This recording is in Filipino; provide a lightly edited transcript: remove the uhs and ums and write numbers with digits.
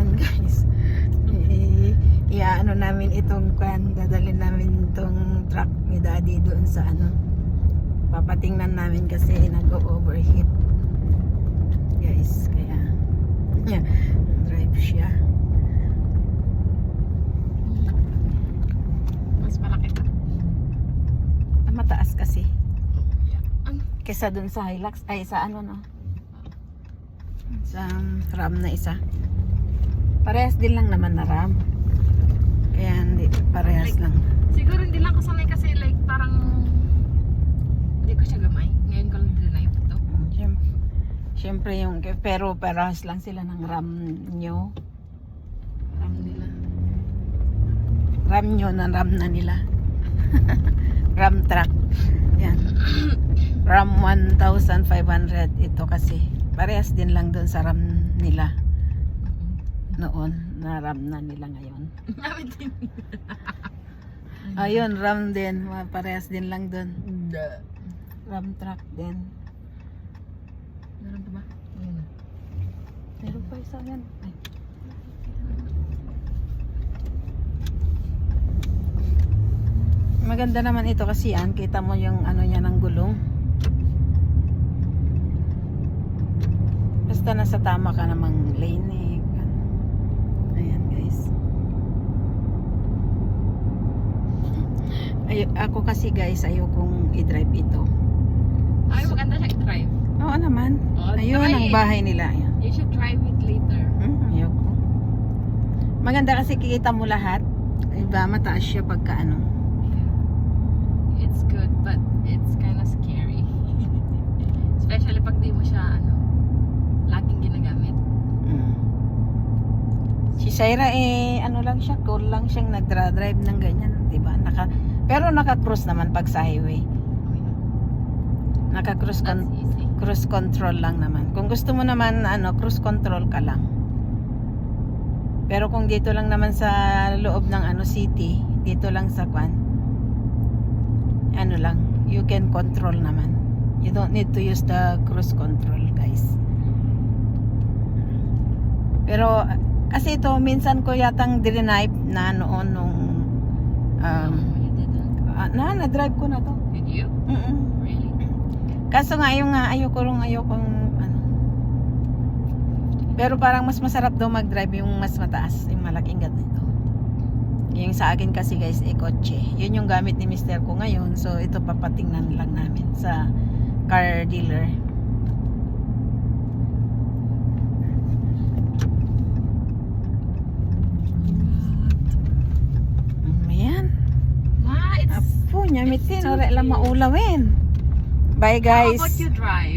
Ayan guys. Iaano namin itong dadalhin namin itong truck ni Daddy doon sa ano. Papatingnan namin kasi nag-overheat. Guys, kaya drive siya. Mas malaki ka. Mataas kasi. Kesa dun sa Hilux, ay sa ano no. Sa RAM na isa. Parehas din lang naman na RAM. Kaya hindi, parehas lang. Siguro hindi lang kasanay kasi like parang hindi ko siya gamay. Ngayon ko lang dinay ito. Siyempre yung, pero parehas lang sila ng RAM nyo. RAM nila. RAM nyo na RAM na nila. RAM truck. Yan. RAM 1,500 ito kasi. Parehas din lang doon sa RAM nila. Noon, na RAM na nila ngayon. Ayun, RAM din. Parehas din lang doon. RAM truck din. Meron pa ba? Ayun. Meron pa isa yan. Ay. Maganda naman ito kasi yan. Kita mo yung ano niya ng gulong. Basta nasa tama ka namang lane eh. Ayan guys. Ako kasi guys, ayokong i-drive ito. Ay, maganda siya i-drive. Oo naman. Oh, Ayun try ang it. bahay nila. Ayan. You should drive it later. Ayoko. Maganda kasi kikita mo lahat. Diba, mataas siya pagka ano. It's good, but it's kind of scary. Especially pag di mo siya laging ginagamit. Si Syra ano lang siya, cool lang siyang nagdra-drive ng ganyan, 'di ba? Pero naka-cruise naman pag sa highway. Naka-cruise Easy. cruise control lang naman. Kung gusto mo naman cruise control ka lang. Pero kung dito lang naman sa loob ng city, dito lang sa lang, you can control naman. You don't need to use the cruise control, guys. Pero kasi ito minsan ko yatang dinive na noon nung You didn't? na-drive ko na to. Did you? Really? Kaso nga ayokong pero parang mas masarap daw mag-drive yung mas mataas, yung malaking ganito. Yung sa akin kasi guys, kotse. Yun yung gamit ni mister ko ngayon. So ito papatingnan lang namin sa car dealer. Ayan. Ma, it's... Apo, nyamitin. so Ora lang cute. maulawin. Bye guys. How about you drive?